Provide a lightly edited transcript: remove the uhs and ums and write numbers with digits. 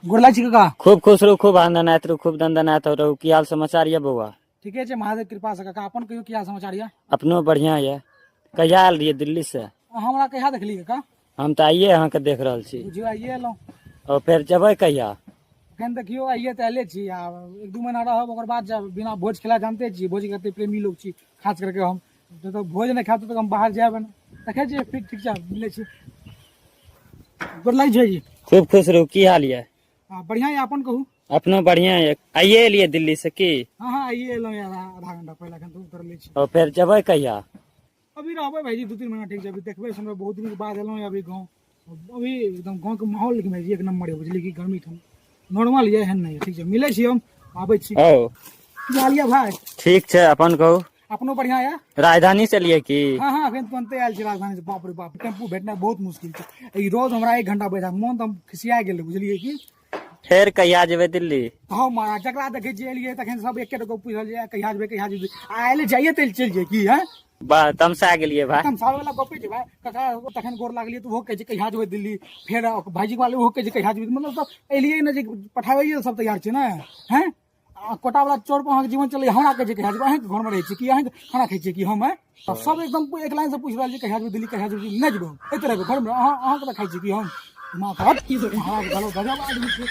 गोरला छी का खूब खुश रहू, खूब आनंद रहू, खूब दंदनात रहू। की हाल समाचार ये बउआ? ठीके छै, महादेव कृपा से काका। अपन कहियो की हाल समाचार या? अपनो बढ़िया ये। कहिया आयल रहिए दिल्ली से? हमरा कहिया देखली काका? हम तो आइए अहाँ के देख रहल छी। बुझियो आइए एलहुँ। और फिर जबै कहिया? अखन देखियो आइए तऽ एले छी आ एक दू महीना रहब, ओकर बाद जायब। बिना भोज खेला जानते छी, भोज करते प्रेमी लोग छी, खास करके हम। जब तक भोज नहीं खाते तक हम बाहर जायब नहीं। देखे छी फिर ठीक छै, मिले छी। गोरला छै जी। खूब खुश रहू। की हाल ये? बढ़िया है, अपन कहू। अपनो बढ़िया ये। आइए एलिए दिल्ली से की? हाँ आइए एलहुँ यार, आधा घंटा पहले। अखन तो उतरले छी। और फिर जबै कहिया? अभी रहबै भाईजी 2-3 महीना, ठीक छै। अभी देखबै समय, बहुत दिन के बाद एलहुँ अभी गाँव। अभी एकदम गाँव के माहौल लेकिन भाईजी एक नंबर है, बुझलिए कि गर्मी ठंड नॉर्मल ये, एहन नहीं है, ठीक छै। मिले छी हम, आबै छी। ओ की हाल ये भाई? ठीक छै, अपन कहू। अपनो बढ़िया है। राजधानी से लिए की? हाँ अखन तुरंते आयल छी राजधानी से। बाप रे बाप, टेम्पू भेटना बहुत मुश्किल छै। ई रोज हमरा 1 घंटा बैठा, मोन तो खिसिया गेल, बुझलिए की। फिर कहिया जेबै दिल्ली? हाँ महाराज, जकरा देखे छियै एलियै तखन सब एके गो पूछल जे कहिया जेबै कहिया जेबै। आ एले जाइए तऽ चलि जाइए की है। बा तमसा गेलिए भाई। एकदम साल वाला गपे छै भाई। कका तखन गोर लागलिए तऽ ओहो कहै छै कहिया जेबै दिल्ली। फेर भाईजी वाले ओहो कहै छै कहिया जेबै। मतलब सब एलिए ने जे पठाबैए सब तैयार छै ने, हैं। कोटा वाला चौर पर अहाँके जीवन चलै, हमरा कहै छै कहिया जेबै। अहाँके घरमे रहै छै कि अहाँके खाना खाइ छियै कि हम? है तब सब एकदम एक लाइन से पूछ रहल छै कहिया जेबै दिल्ली, कहिया जेबै नहीं जेबै। एते रहबै घरमे, अहाँके खाइ छियै कि हम? माथा की महाराज गलो गजब आदमी छै।